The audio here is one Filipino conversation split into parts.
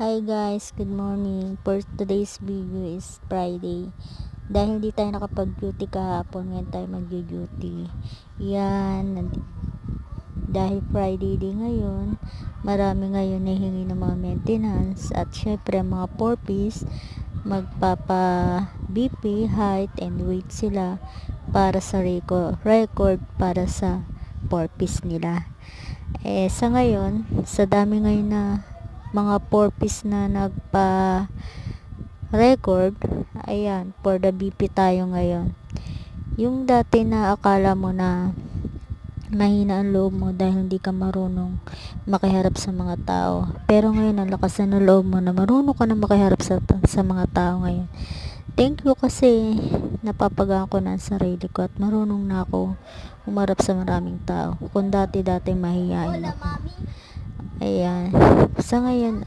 Hi guys, good morning. For today's video is Friday. Dahil di tayo nakapag-duty kahapon, ngayon tayo mag-duty. Yan, dahil Friday din ngayon, marami ngayon nahihingi ng mga maintenance at syempre mga 4-piece magpapa BP, height and weight sila para sa record para sa 4-piece nila. Sa ngayon, sa dami ngayon na mga 4-piece na nagpa-record, ayan, for the BP tayo ngayon. Yung dati na akala mo na mahina ang loob mo dahil hindi ka marunong makiharap sa mga tao. Pero ngayon, ang lakas na ng loob mo na marunong ka na makiharap sa mga tao ngayon. Thank you kasi napapagaan ko na ang sarili ko at marunong na ako umarap sa maraming tao. Kung dati mahihain ako. Ayan. Sa ngayon,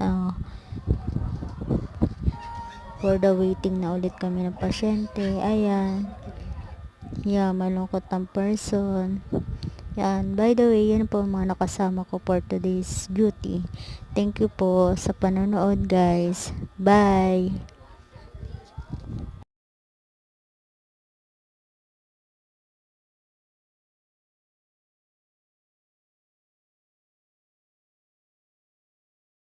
for the waiting na ulit kami ng pasyente. Ayan. Yeah, malungkot ang person. Yan. By the way, yan po mga nakasama ko for today's duty. Thank you po sa panonood, guys. Bye!